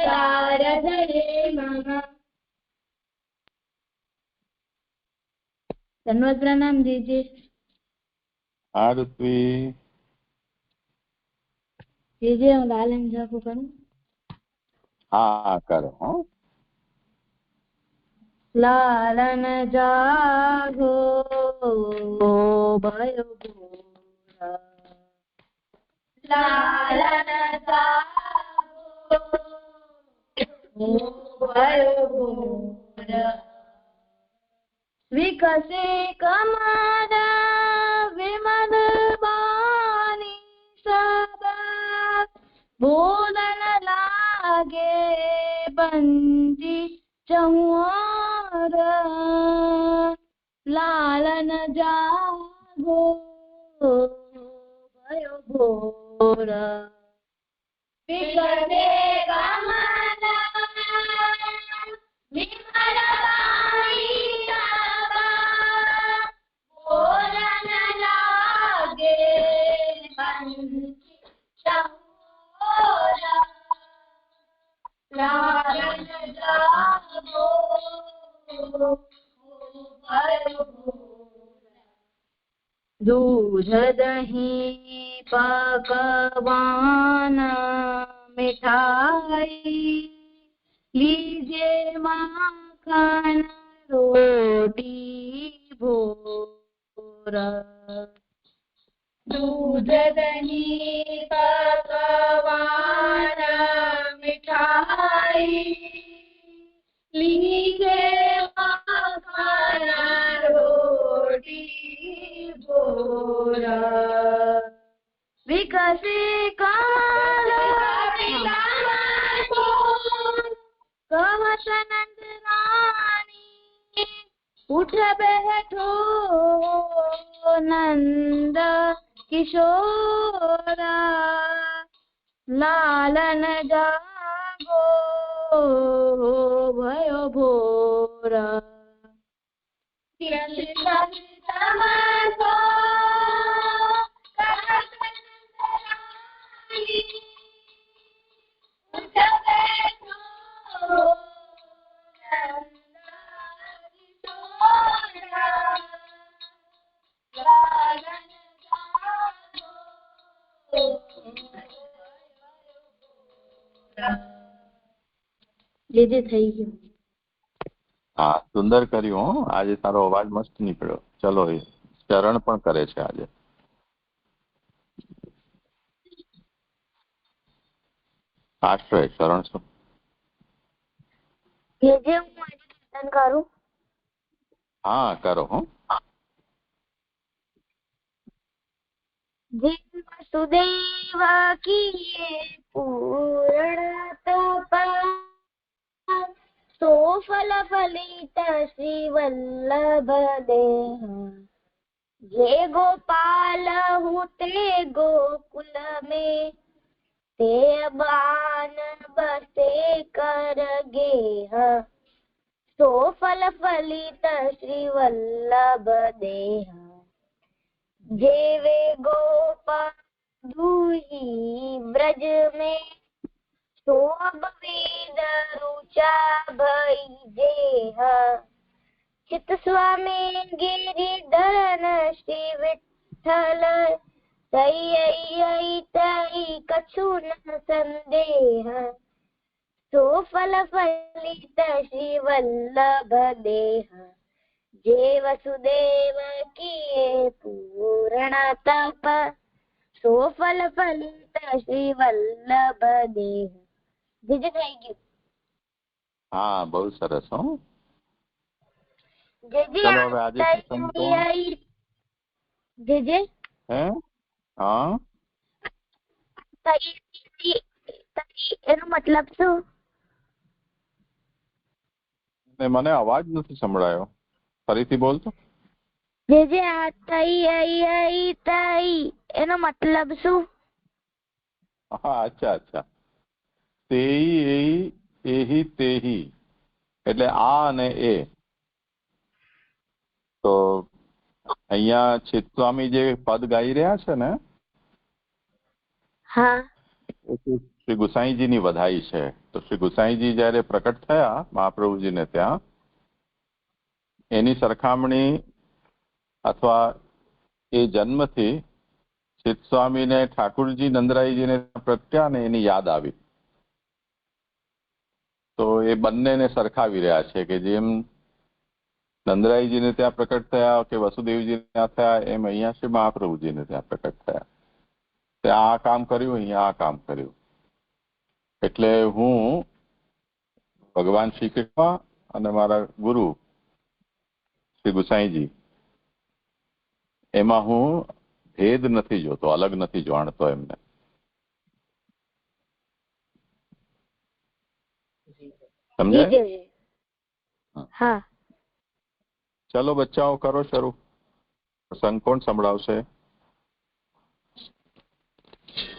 शारदये मम। धन्यवाद प्रणाम दीजिए। आरती दीजिए હું લાલન જાગો કરું। हाँ करो। લાલન જાગો भयो घोर, લાલન જાગો भयो घोर, વિકસે કમળ વિમલ બાની સબા, બોલન લાગે બંદી चहुर, लालन जागो भयो घोर, विकसे कमल विमल बानी सबा, बोलन लागे बंसी चहुर, लालन जागो भयो घोर। दूध दही पकवान मिठाई, लीजिए माखन रोटी भोर, दूध दही पकवान मिठाई, लीजिए माखन रोटी भोर, विकसे कमल कहत नंद रानी, उठ बैठो नंद किशोरा, लालन जागो भयो घोर, જે થઈ ગયું। हाँ सुंदर કર્યું હો। આજે તારો અવાજ મસ્ત નીકળ્યો। ચલો એ ચરણ પણ કરે છે આજે। આશ્રય ચરણ શું જે હું આજે કીર્તન કરું। हाँ करो हो। जिन वसुदेव किए पूर्ण तपा, सो फल फलित श्री वल्लभ देह, जे गोपाल हूँ ते गोकुल में, ते बान बसे कर गेह, सो फल फलित श्री वल्लभ देह, जेवे गोपाल दुही ब्रज में, तो अब वेद रुचा भई जेह चित स्वामी गिरिधरन श्री विठ्ठल तई तई कछु न संदेह सो फल फलित श्री वल्लभ देह जे वसुदेव किए पूर्ण तप सो फल फलित श्री वल्लभ देह. જે થઈ ગયું. હા, બહુ સરસ. હો, જે ચલો હવે આજે જે હે હા એનો મતલબ શું? મને અવાજ નથી સંભળાયો, ફરીથી બોલતો. જે આ તઈ એનો મતલબ શું? હા, અચ્છા. તેહી એહી તેહી એટલે આ અને એ. તો અહીંયા ચિત્તસ્વામી જે પદ ગાઈ રહ્યા છે ને, હા, શ્રી ગુસાઈજીની વધાઈ છે. તો શ્રી ગુસાઈજી જયારે પ્રકટ થયા મહાપ્રભુજીને ત્યાં, એની સરખામણી અથવા એ જન્મથી ચિત્તસ્વામીને ઠાકુરજી નંદરાયજીને પ્રગટ્યા ને એની યાદ આવી. તો એ બંનેને સરખાવી રહ્યા છે કે જેમ નંદરાયજીને ત્યાં પ્રકટ થયા કે વસુદેવજીને ત્યાં થયા, એમ અહીંયા શ્રી મહાપ્રભુજીને ત્યાં પ્રકટ થયા. ત્યાં આ કામ કર્યું, અહીંયા આ કામ કર્યું. એટલે હું ભગવાન શ્રી કૃષ્ણ અને મારા ગુરુ શ્રી ગુસાઈજી એમાં હું ભેદ નથી જોતો, અલગ નથી જાણતો એમને. સમજાય? હા. ચલો બચ્ચાઓ, કરો શરૂ. પ્રસંગ કોણ સંભળાવશે?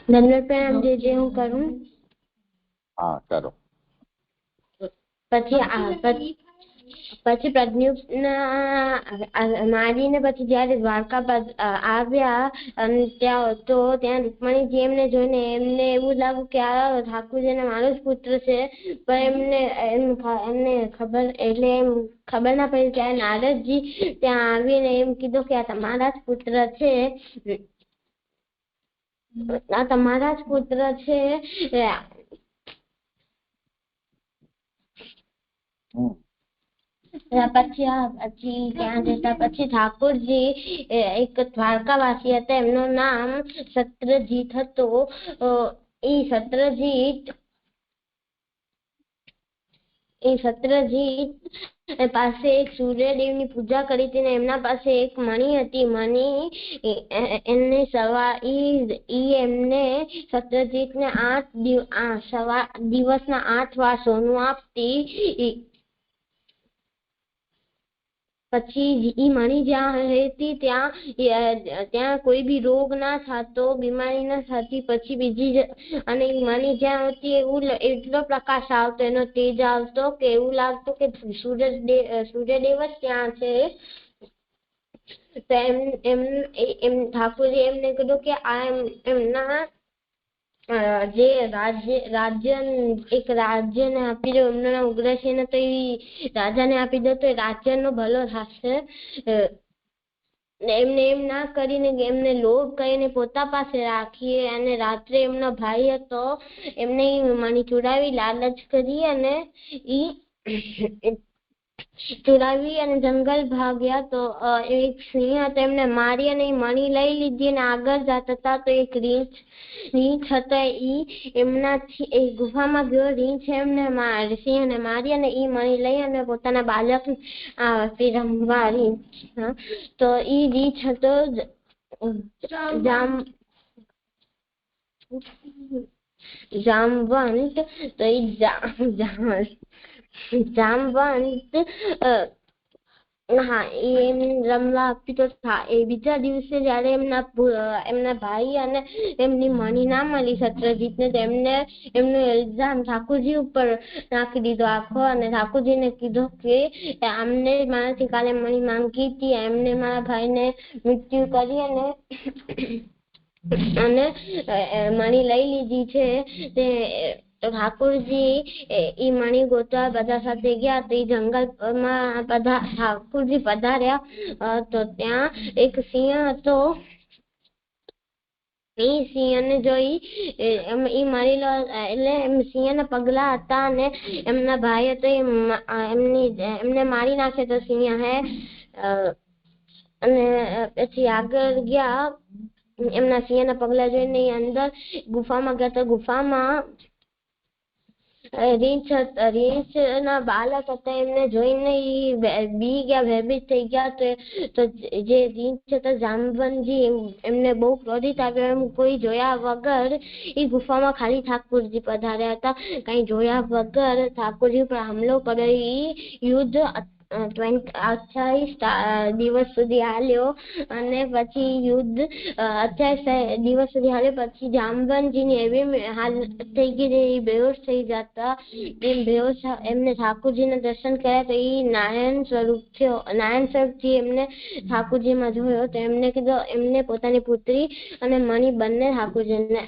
દંડવત પ્રણામ. જે હું કરું. હા, કરો. પછી પ્રજ્ઞા મારીને પછી જયારે દ્વારકા આવ્યા અને ત્યાં રૂકમણીજી એમને જોઈને એમને એવું લાગ્યું કે આ ઠાકોરજીને મારો જ પુત્ર છે, પણ એમને ખબર ના પડી. ત્યારે નારદજી ત્યાં આવીને એમ કીધું કે આ તમારા જ પુત્ર છે, આ તમારા જ પુત્ર છે. પછી ત્યાં જતા પછી ઠાકોરજી એક દ્વારકાવાસી હતા, એમનું નામ સત્રજીત હતો. એ સત્રજીત પાસે એક સૂર્યદેવની પૂજા કરી હતી ને એમના પાસે એક મણી હતી. મણી એમને એમને સત્રજીતને દિવસના 8 વાર સોનું આપતી. પછી ઈ મણી જ્યાં રહેતી ત્યાં કોઈ બી રોગ ના થતો, બીમારી ના થતી. પછી બીજી અને ઈ મણી જ્યાં હતી એટલો પ્રકાશ આવતો, એનો તેજ આવતો કે એવું લાગતું કે સૂર્યદેવ જ ત્યાં છે. તો એમ ઠાકોરજી એમને કીધું કે આ એમના જે રાજ્યને આપી દો. એમનું નામ ઉગ્રસેન હતો. એ રાજાને આપી દો તો રાજ્યનો ભલો થશે. એમને એમ ના કરીને એમને લોભ કરીને પોતા પાસે રાખીએ અને રાત્રે એમનો ભાઈ હતો એમને મણી ચુડાવી લાલચ કરી અને જંગલ ભાગ્યા. તો એક સિંહ હતો, એમને મારી અને મણી લઈ લીધી અને આગળ જતા હતા તો એક રીંછ હતો, ઈ એમનાથી એ ગુફામાં ગયો. રીંછ એમને સિંહને મારી અને ઈ મણી લઈ અને પોતાના બાળક રમવા રીંછ. તો ઈ રીંછ હતો જામવંત. તો એ જામવંત હા એમ રમવા આપી. તો એ બીજા દિવસે જયારે એમના ભાઈ અને એમની મણી ના મળી સત્રજીતને, તો એમનો ઇલ્ઝામ ઠાકોરજી ઉપર નાખી દીધો આખો. અને ઠાકોરજીને કીધું કે આમને મારાથી કાલે મણી માંગી હતી, એમને મારા ભાઈને મૃત્યુ કરી અને મણી લઈ લીધી છે. તો ઠાકોરજી ઈ મણી ગોતવા બધા સાથે ગયા તો ઈ જંગલમાં બધા ઠાકોરજી પધાર્યા તો ત્યાં એક સિંહ હતો. એ સિંહને જોઈ ઈ મળી લો એટલે સિંહના પગલા હતા અને એમના ભાઈ હતો એમને મારી નાખે તો સિંહ અને પછી આગળ ગયા. એમના સિંહના પગલા જોઈને અંદર ગુફામાં ગયા તો ગુફામાં રીંછ ના બાળક હતા. એમને જોઈને બી ગયા, ભયભીત થઈ ગયા. તો જે રીંછ હતા જામવંતજી એમને બહુ ક્રોધિત આવ્યો. એમ કોઈ જોયા વગર એ ગુફામાં ખાલી ઠાકોરજી પધાર્યા હતા. કઈ જોયા વગર ઠાકોરજી પર હુમલો કર્યો. એ યુદ્ધ 28 દિવસ સુધી હાલ્યો અને પછી યુદ્ધ 28 દિવસ સુધી હાલ્યો. પછી જામવંતજીની એવી હાલત થઈ ગઈ, બેહોશ થઈ જતા. બેહોશ એમને ઠાકોરજીના દર્શન કર્યા તો એ નારાયણ સ્વરૂપ થયો. નારાયણ સ્વરૂપથી એમને ઠાકોરજીમાં જોયો તો એમને કીધું એમને પોતાની પુત્રી અને મણી બંને ઠાકોરજીને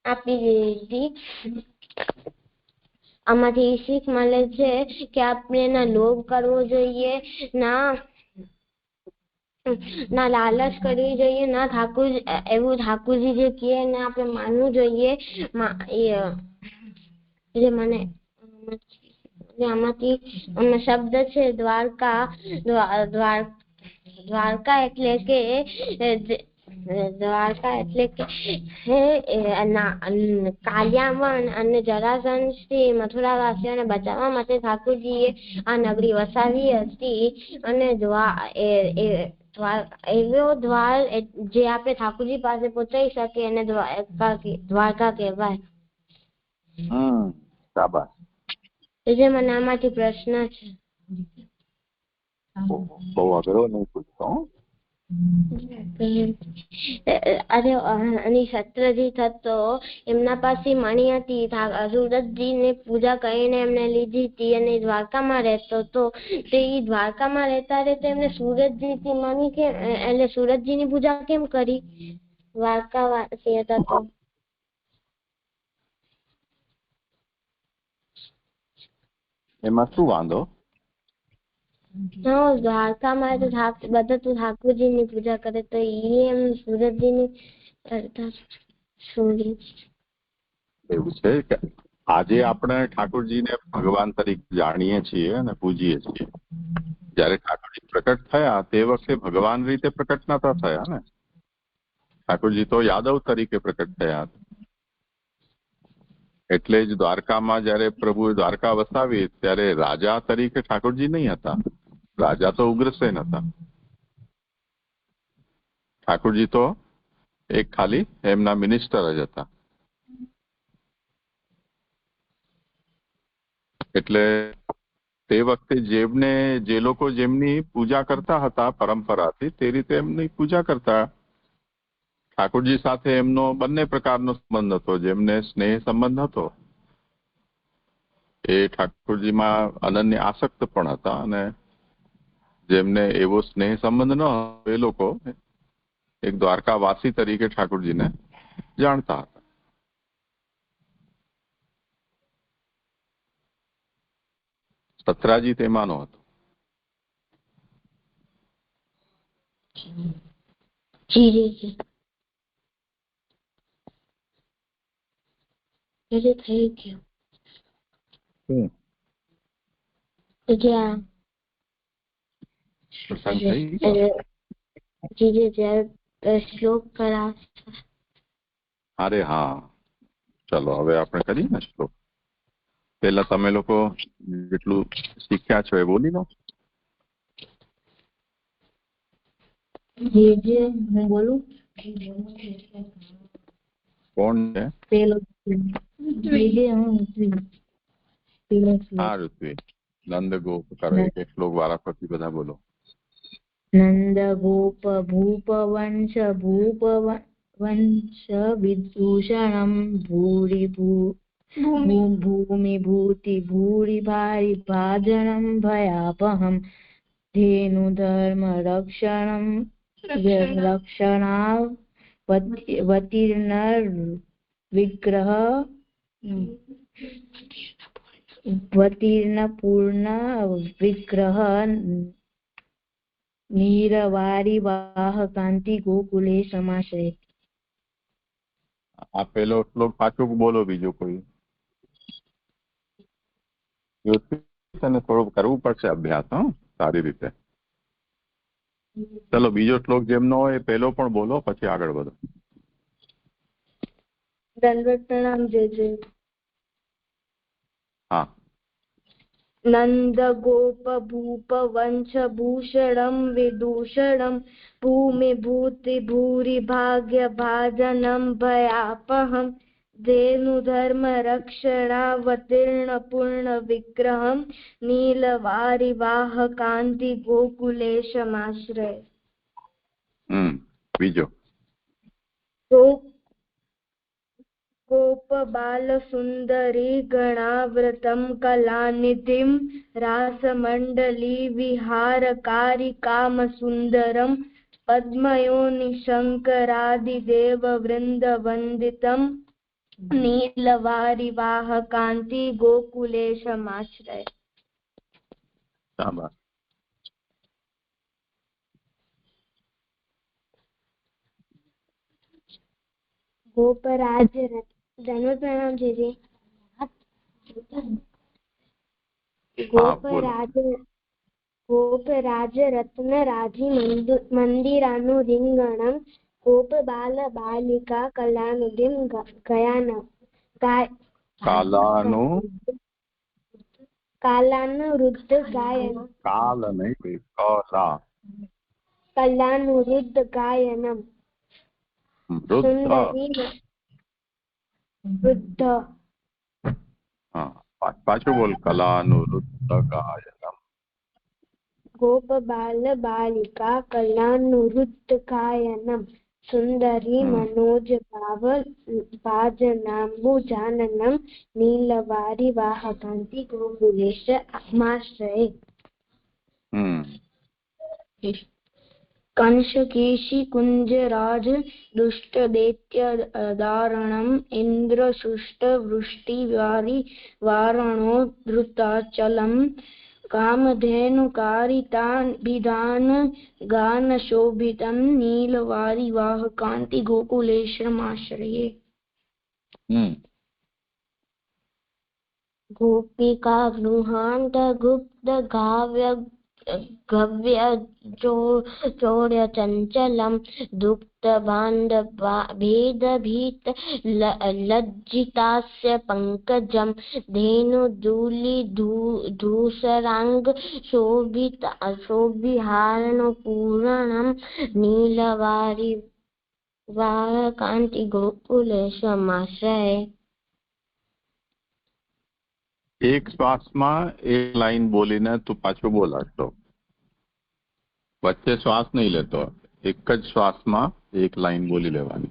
આપી દીધી. આમાંથી શીખ મળે છે કે આપણે ના લોભ કરવો જોઈએ, ના લાલચ કરવી જોઈએ, ના એવું ઠાકોરજી જે કહે ને આપણે માનવું જોઈએ. જે મને આમાંથી શબ્દ છે દ્વારકા. દ્વારકા એટલે કે કાલિયાવન અને જરાસંઘ થી મથુરાવાસીઓને બચાવવા માટે ઠાકોરજીએ આ નગરી વસાવી હતી. અને એવો દ્વાર જે આપણે ઠાકોરજી પાસે પહોંચાઈ શકે એને દ્વારકા કહેવાય. શાબાશ. જે મને આમાંથી પ્રશ્ન છે. બહુ અઘરો નહીં પૂછતો. અરે અને સત્રજીત હતો એમના પાસે મણી હતી. સુરતજી ને પૂજા કરીને એમને લીધી હતી અને દ્વારકામાં રહેતો હતો. તો એ દ્વારકામાં રહેતા એમને સુરતજી થી મણી કેમ એટલે સુરતજી ની પૂજા કેમ કરી? દ્વારકાવાસી હતા તો એમાં શું વાંધો? દ્વારકામાં તો બધા તો ઠાકોરજી ની પૂજા કરે તો એમ સુરતજી ની એવું છે કે આજે આપણે ઠાકોરજીને ભગવાન તરીકે જાણીએ છીએ અને પૂજીએ છીએ. જયારે ઠાકોરજી પ્રકટ થયા તે વખતે ભગવાન રીતે પ્રકટ નતા થયા ને. ઠાકોરજી તો યાદવ તરીકે પ્રકટ થયા. એટલે જ દ્વારકામાં જયારે પ્રભુએ દ્વારકા વસાવી ત્યારે રાજા તરીકે ઠાકોરજી નહીં હતા. રાજા તો ઉગ્રસેન હતા. ઠાકોરજી તો એક ખાલી એમના મિનિસ્ટર જ હતા. એટલે તે વખતે જે લોકો જેમની પૂજા કરતા હતા પરંપરાથી તે રીતે એમની પૂજા કરતા. ઠાકોરજી સાથે એમનો બંને પ્રકારનો સંબંધ હતો. જેમને સ્નેહ સંબંધ હતો એ ઠાકોરજીમાં અનન્ય આસક્ત પણ હતા અને જેમને એવો સ્નેહ સંબંધ ન હતો એ લોકો એક દ્વારકાવાસી તરીકે ઠાકોરજીને જાણતા હતા. સત્રાજી તેમાંનો હતો. થઈ ગયું શ્લોક કરાવ. અરે હા, ચલો હવે આપણે કરીએ ને શ્લોક. પેલા તમે લોકો જેટલું શીખ્યા છો એ બોલી લો. હું બોલું? કોણ છે? પેલો હા ઋત્વી. નંદ ગોપ કરો એક શ્લોક વાળા પછી બધા બોલો. નંદ ગોપ ભૂપ વંશ વિદૂષણમ ભૂમિ ભૂતિ ભૂરી ભારી ભાજનમ ભયાપહમ ધેનુ ધર્મ રક્ષણાવતીર્ણ વિગ્રહ वतीर्ण पूर्ण विग्रह नीरवारी वाह कांति गोकुले समाश्रय। આ પેલો શ્લોક પાછું બોલો બીજો કોઈ અને થોડું કરવું પડશે અભ્યાસ સારી રીતે. ચલો બીજો શ્લોક જેમનો હોય એ પેલો પણ બોલો પછી આગળ વધો. दंडवत प्रणाम जय जय। हाँ नंद गोप भूप वंश भूषणम विदूषणम भूमि भूति भूरि भाग्य भाजनम भयापहम धेनुधर्म रक्षणावतीर्ण पूर्ण विग्रहम नीलवारिवाह कांति गोकुलेशमाश्रय। बीजो गोप बाल सुंदरी गणाव्रतम कलानिधिम रासमंडली विहारकारी काम सुंदरम पद्मयोनि शंकरादिदेव वृंद वंदितम नीलवारिवाह कांति गोकुलेशमाश्रय। गोपराज धन्यवाद प्रणाम जी जी। गोपराज रत्न राजी मंदिरानु रिंगणम गोप बाल बालिका कलानुदिम गयान कालानुरुद्ध गायन काल नहीं कला कलानुरुद्ध गायनम सुंदरी वृद्ध पाछू बोल कलानुरुद्ध गायनम गोप बाल बालिका कलानुरुद्ध गायनम सुंदरी मनोज भाजनाम्बुजाननम नीलवारी वाह कांति गोकुलेश आश्रय। कंशकेशी कुंजराज दुष्ट दैत्य दारणम इंद्र शुष्ट वृष्टि वारणो धृताचलम कामधेनुकारिता विधान गान शोभितम नीलवारिवाह कांति गोकुलेश्वरमाश्रये। गोपिका गृहांत गुप्त गव्य चोर्य चंचलम दुक्त बांध भेद भीत लज्जितास्य पंकजम धेनुधूलि धूसरांग शोभित शोभिहारणपूरणम नीलवारी वाह कांति गोकुलेशमाश्रय। एक श्वास में एक लाइन बोली ने तू पाछो बोला तो वच्चे श्वास नहीं लेतो एक ज श्वास में एक लाइन बोली लेवानी।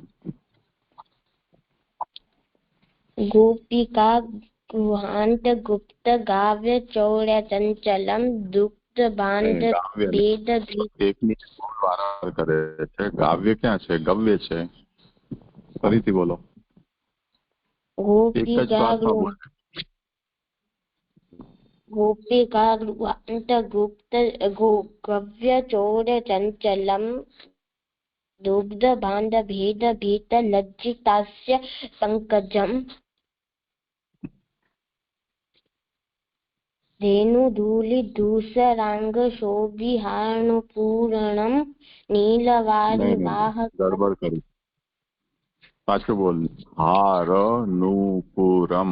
गोपिका गृहांत गुप्त गाव्य चौर्य चंचलम दुग्ध बांध भेद एक वारंवार करे छे। गाव्य क्या छे गव्य छे फरीथी बोलो। गोपिका गृहांत गुप्त गव्य चौर्य चंचलम दुग्ध बांध भेद भीत लज्जितास्य पंकजम धेनुधूलि धूसरांग शोभिहारणपूरणम नीलवारी वाह। गड़बड़ करी पाछो बोल हार नूपुरम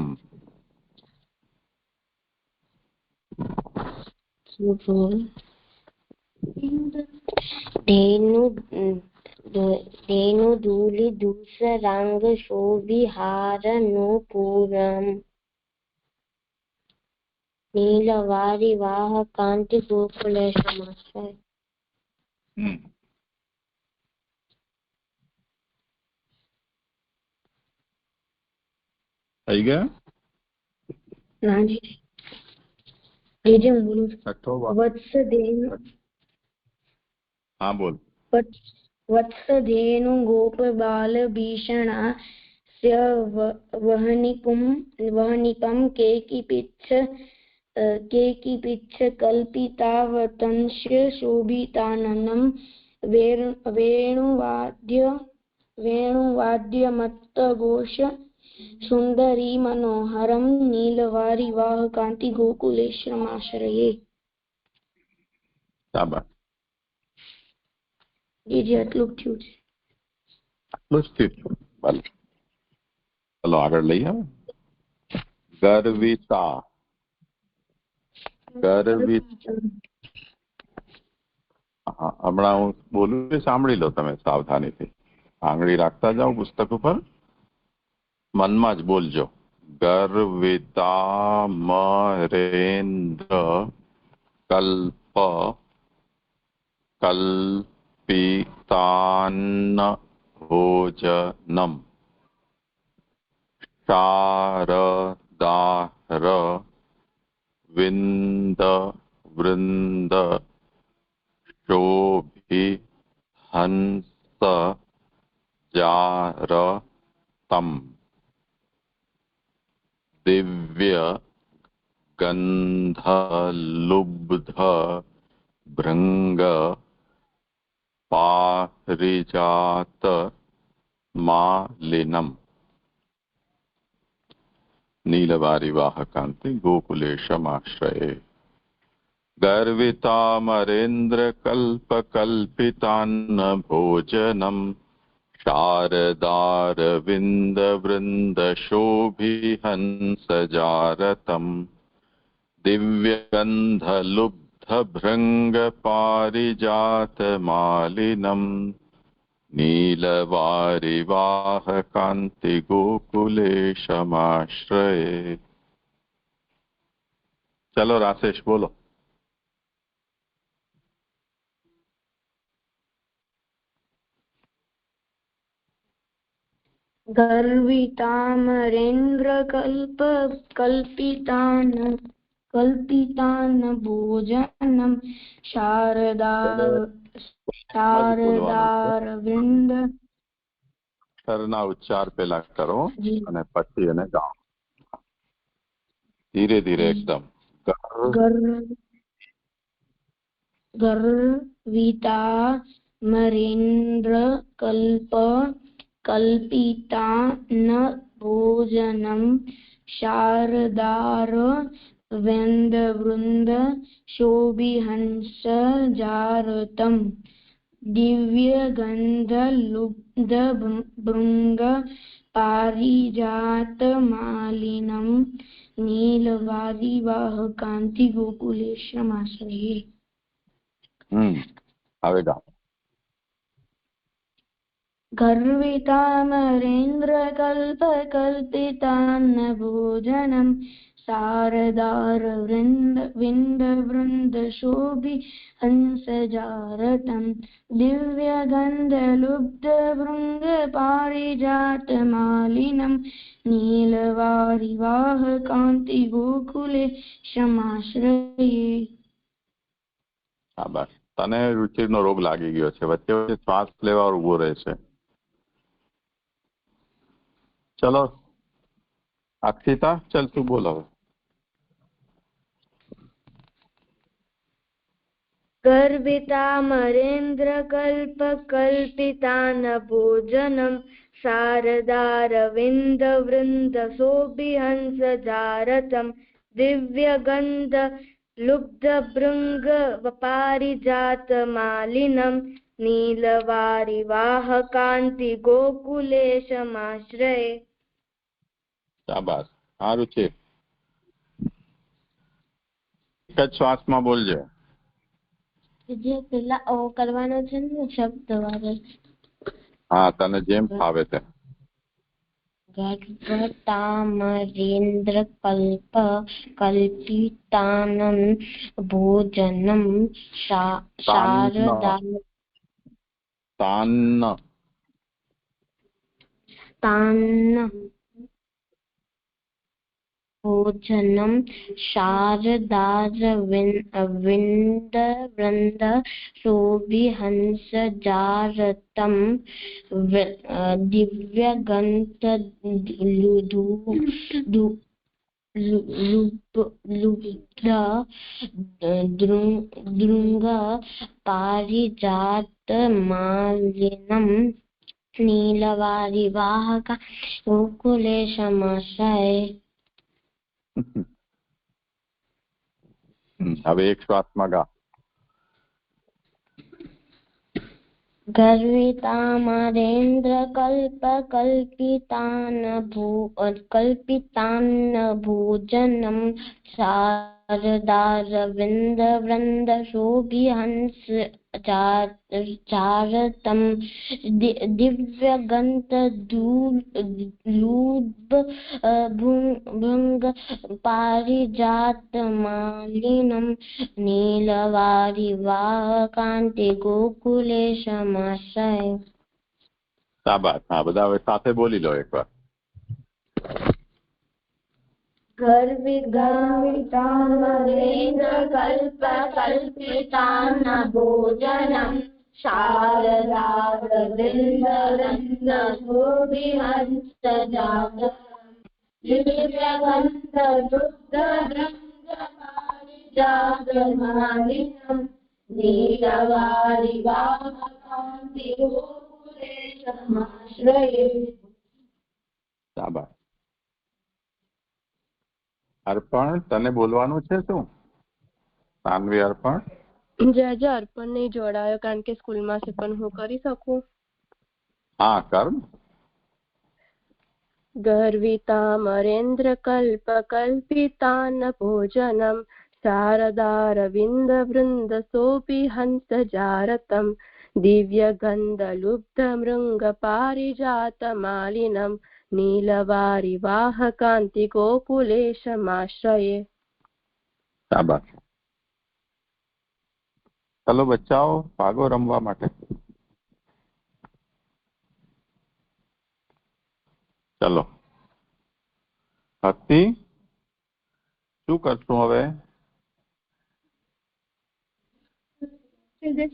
धेनुधूलि धूसरांग शोभिहारणपूरणम नीलवारी वाह कांति गोकुलेशमाश्रय। आई गया ना जी वत्सधेनु। हाँ बोल। वत्सधेनु गोप बाल भीषणा वहनिपं केकिपिच्छ कल्पितावतंस्य शोभिताननं वेणुवाद्यमत्तघोष सुंदरी मनोहरम नीलवारिवाहकांति गोकुलेश्वरमाश्रये। શાબાશ. જે આટલું થયું છે. આટલું જ થયું. ભલે, ચલો આગળ લઈએ. ગર્વિતા. હા, હમણાં હું બોલું સાંભળી લો તમે સાવધાનીથી. આંગળી રાખતા જાઓ પુસ્તક ઉપર, મનમાં જ બોલજો. ગર્વિતામરેન્દ્ર કલ્પ કલ્પિતાન્ન ભોજનમ શારદાર વિંદ વૃંદ શોભિહંસ જારતમ દિવ્ય ગંધલુબ્ધ ભૃંગ પારિજાત માલિનમ નીલવારિવાહકાંતિ ગોકુલેશમાશ્રયે. गर्वितामरेन्द्र कल्प कल्पितान्न भोजनम शारदारविंद वृंद शोभिहंस जारतम दिव्य गंधलुब्ध भृंग पारिजात मालिनम नीलवारिवाहकांति गोकुलेशमाश्रये. चलो राशेष बोलो. गर्वितामरेन्द्र कल्पितान भोजनम शारदारविंद. અક્ષરના ઉચ્ચાર પેલા કરો અને પછી એને ગાઓ ધીરે ધીરે એકદમ. गर्वितामरेन्द्र कल्पितान भोजनम शारदार वेन्दवृन्द शोभिहंस जारतम दिव्य गंध लुब्ध भृंग पारिजात मालिनम नीलवारिवाहकांति गोकुलेश्वरमाश्रये. હવે ગાઓ. गर्वितामरेन्द्र कल्प कल्पितान्न भोजनम शारदार विंद वृंद शोभि हंस जारतम दिव्य गंध लुब्ध भृंग पारिजात मालिनम नीलवारिवाहकांति गोकुलेश्वरमाश्रये. શાબાશ. તને રુચિરનો રોગ લાગી ગયો છે, વચ્ચે વચ્ચે શ્વાસ લેવા ઉભો રહે છે. ચલો અક્ષિતા, ચલ તું બોલ હવે. गर्वितामरेन्द्र कल्प कल्पितान भोजनम शारदारविंद वृंद शोभिहंस जारतम दिव्य गंध लुब्ध भृंग पारिजात मालिनम नीलवारिवाहकांति गोकुलेशमाश्रये. શાબાશ. સારું છે. એક જ શ્વાસમાં બોલજે. જે પેલા ઓ કરવાનો છે ને શબ્દ વાળો. હા, તને જેમ ફાવે તેમ. गर्भतामरेन्द्र कल्प कल्पितानं भोजनं शारदा भोजनं शारदारविन्दवृन्द शोभिहंसजारतं लुब्ध पारिजातमालिनं नीलवारिवाहका गोकुलेशमाश्रये. હવે એક શ્વાસમાં ગા. कल्पितान् भोजनं शारदारविन्दवृन्द शोभिहंस चारतं दिव्यगन्धदूर्भ भृङ्ग पारिजातमालिनं नीलवारिवाहकान्ति गोकुलेशमाश्रये. શાબાશ. હા, બધા હવે સાથે બોલી લો એકવાર. कल्पितान् भोजनं शारदारविन्दवृन्द शोभिहंसजातं दिव्यगन्धदुग्धभृङ्गपारिजातमालिनं नीलवारिवाहकान्ति गोकुलेशमाश्रये. શાબાશ. અર્પણ, તને બોલવાનું છે શું? સાન્વી, અર્પણ. જજ અર્પણ નહીં જોડાયો કારણ કે સ્કૂલમાં છે, પણ હું કરી શકું? હા, કર. ગર્વિતામરેન્દ્ર કલ્પિતાન ભોજનમ શારદારવિંદ વૃંદ શોભિહંસ જારતમ દિવ્યગંધલુબ્ધ મૃંગ પારિજાત માલિનમ નીલવારિવાહકાંતિ ગોકુલેશમાશ્રયે. શાબાશ. ચલો બચ્ચાઓ, ભાગો રમવા માટે. ચલો ભક્તિ, શું કરશું હવે?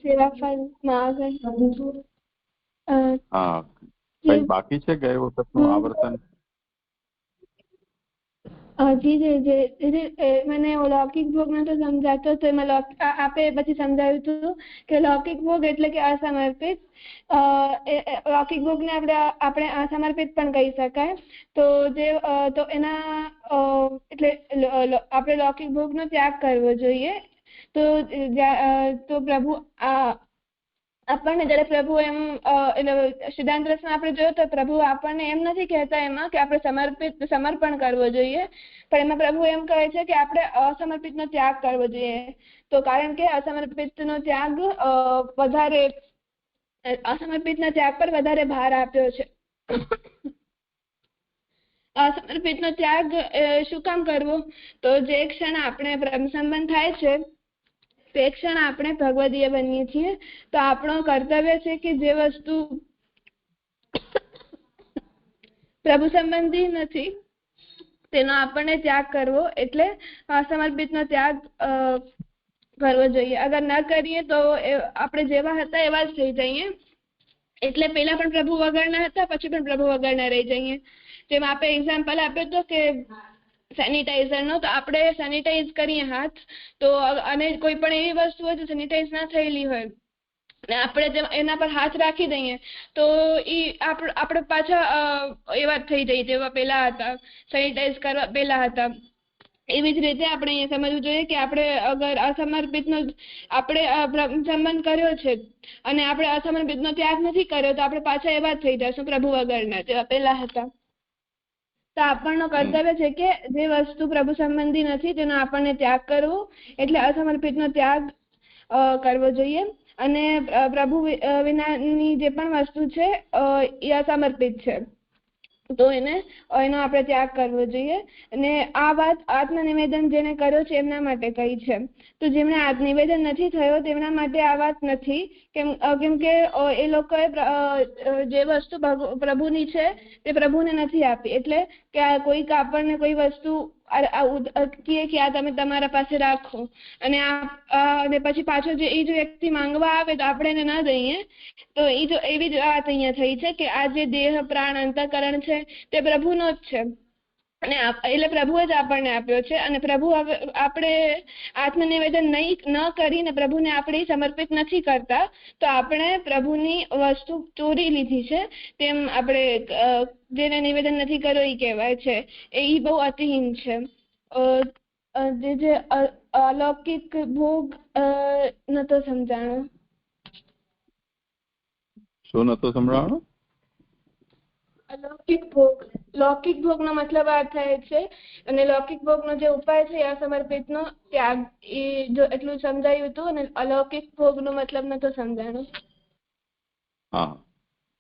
સેવા ફળમાં આગળ હા, કઈ બાકી છે ગયે વખતનું આવર્તન? મને લૌકિક ભોગ નતો સમજાતો, તો એમાં આપે પછી સમજાવ્યું હતું કે લૌકિક ભોગ એટલે કે અસમર્પિત. લૌકિક ભોગને આપણે અસમર્પિત પણ કહી શકાય. તો એના એટલે આપણે લૌકિક ભોગનો ત્યાગ કરવો જોઈએ. તો પ્રભુ આપણને જયારે પ્રભુ એમ એટલે સિદ્ધાંત રસમાં આપણે જોયું તો પ્રભુ આપણને એમ નથી કહેતા એમાં કે આપણે સમર્પણ કરવો જોઈએ, પણ એમાં પ્રભુ એમ કહે છે કે આપણે અસમર્પિતનો ત્યાગ કરવો જોઈએ. તો કારણ કે અસમર્પિતનો ત્યાગ અસમર્પિતના ત્યાગ પર વધારે ભાર આપ્યો છે. અસમર્પિતનો ત્યાગ શું કામ કરવો? તો જે ક્ષણ આપણે પ્રેમ સંબંધ થાય છે તે ક્ષણ આપણે ભગવદીય બનીએ છીએ. તો આપણું કર્તવ્ય છે કે જે વસ્તુ પ્રભુ સંબંધી નથી તેનો આપણને ત્યાગ કરવો, એટલે અસમર્પિતનો ત્યાગ કરવો જોઈએ. અગર ન કરીએ તો આપણે જેવા હતા એવા જ થઈ જઈએ. એટલે પહેલા પણ પ્રભુ વગરના હતા, પછી પણ પ્રભુ વગરના રહી જઈએ. જેમ આપણે એક્ઝામ્પલ આપ્યો હતો કે સેનિટાઈઝરનો, તો આપણે સેનિટાઈઝ કરીએ હાથ, તો અને કોઈ પણ એવી વસ્તુ હોય તો સેનિટાઈઝ ના થયેલી હોય ને આપણે એના પર હાથ રાખી દઈએ તો આપણે પાછા એવા થઈ જઈએ જેવા પહેલા હતા, સેનિટાઈઝ કરવા પહેલા હતા. એવી જ રીતે આપણે અહીંયા સમજવું જોઈએ કે આપણે અગર અસમર્પિતનો આપણે સંબંધ કર્યો છે અને આપણે અસમર્પિતનો ત્યાગ નથી કર્યો તો આપણે પાછા એવા જ થઈ જશું પ્રભુ વગરના જેવા પહેલા હતા. તો આપણનો કર્તવ્ય છે કે જે વસ્તુ પ્રભુ સંબંધી નથી તેનો આપણને ત્યાગ કરવો, એટલે અસમર્પિતનો ત્યાગ કરવો જોઈએ. અને પ્રભુ વિનાની જે પણ વસ્તુ છે એ અસમર્પિત છે, તો એનો આપણે ત્યાગ કરવો જોઈએ. અને આ વાત આત્મનિવેદન જેને કર્યો છે એમના માટે કહી છે. તો જેમને આત્મનિવેદન નથી થયો તેમના માટે આ વાત નથી, કેમ કે એ લોકોએ જે વસ્તુ પ્રભુની છે તે પ્રભુને નથી આપી. એટલે કે કોઈક આપણને કોઈ વસ્તુ કહે કે આ તમે તમારા પાસે રાખો, અને અને પછી પાછો જે એ જો વ્યક્તિ માંગવા આવે તો આપણે એને ના દઈએ, તો એ જો એવી જ વાત અહીંયા થઈ છે કે આ જે દેહ પ્રાણ અંતઃકરણ છે તે પ્રભુનો જ છે, અને એટલે પ્રભુએ જ આપણને આપ્યો છે, અને પ્રભુ આપણે આત્મનિવેદન ન કરીને પ્રભુને આપણે સમર્પિત નથી કરતા તો આપણે પ્રભુની વસ્તુ ચોરી લીધી છે તેમ આપણે જેને નિવેદન નથી કર્યો એ કહેવાય છે. એ બહુ અતિહીન છે. જે અલૌકિક ભોગ નતો સમજાણો. શું નતો સંભળાણો? લૌકિક ભોગનો મતલબ આ થાય છે, અને લૌકિક ભોગનો જે ઉપાય છે અસમર્પિતનો ત્યાગ, એ જો એટલું સમજાયું હતું, અને અલૌકિક ભોગનો મતલબ નતો સમજાણો. હા,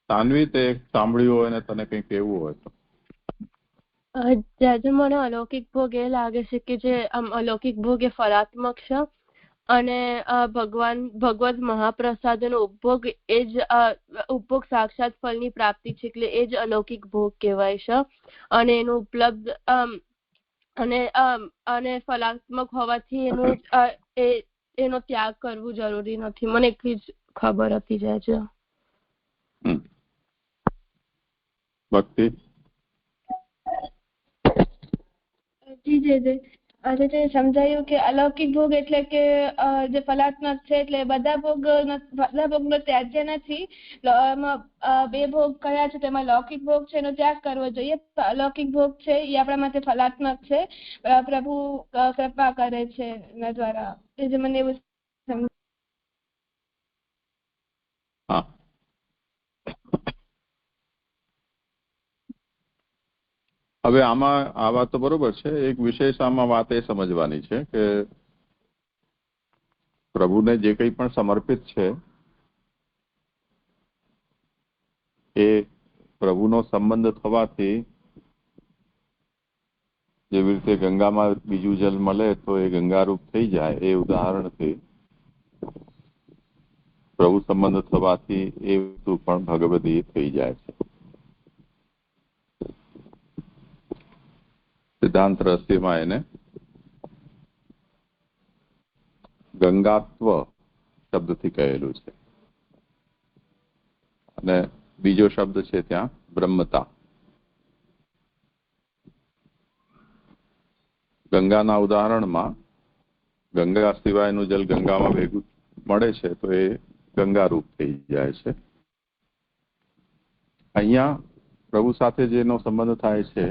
સાન્વી તે સાંભળ્યું હોય ને તને કંઈ કહેવું હોય તો. જ્યારે મને અલૌકિક ભોગ એ લાગે છે કે જે અલૌકિક ભોગ એ ફલાત્મક છે, અને ભગવદ મહાપ્રસાદનો ઉપભોગ એ જ ઉપભોગ સાક્ષાત ફળની પ્રાપ્તિ છે, એટલે એ જ અલૌકિક ભોગ કહેવાય છે, અને એનું ઉપલબ્ધ અને ફલાત્મક હોવાથી એનો ત્યાગ કરવું જરૂરી નથી. મને એટલી જ ખબર હતી. જાય ભક્તિ આજે જે સમજાયું કે અલૌકિક ભોગ એટલે કે જે ફલાત્મક છે, એટલે બધા ભોગનો ત્યાજ્ય નથી. બે ભોગ કયા છે તેમાં લૌકિક ભોગ છે એનો ત્યાગ કરવો જોઈએ. અલૌકિક ભોગ છે એ આપણા માટે ફલાત્મક છે. પ્રભુ કૃપા કરે છે એના દ્વારા. એ જે મને એવું હા, હવે આમાં આ વાત તો બરોબર છે. એક વિશેષ આમાં વાત એ સમજવાની છે કે પ્રભુને જે કંઈ પણ સમર્પિત છે એ પ્રભુનો સંબંધ થવાથી, જેવી રીતે ગંગામાં બીજું જલ મળે તો એ ગંગારૂપ થઈ જાય, એ ઉદાહરણથી પ્રભુ સંબંધ થવાથી એ વસ્તુ પણ ભગવદી થઈ જાય છે. સિદ્ધાંત રહસ્યમાં એને ગંગાત્વ શબ્દથી કહેલું છે, અને બીજો શબ્દ છે ત્યાં બ્રહ્મતા. ગંગાના ઉદાહરણમાં ગંગા સિવાયનું જલ ગંગામાં ભેગું મળે છે તો એ ગંગારૂપ થઈ જાય છે. અહીંયા પ્રભુ સાથે જેનો સંબંધ થાય છે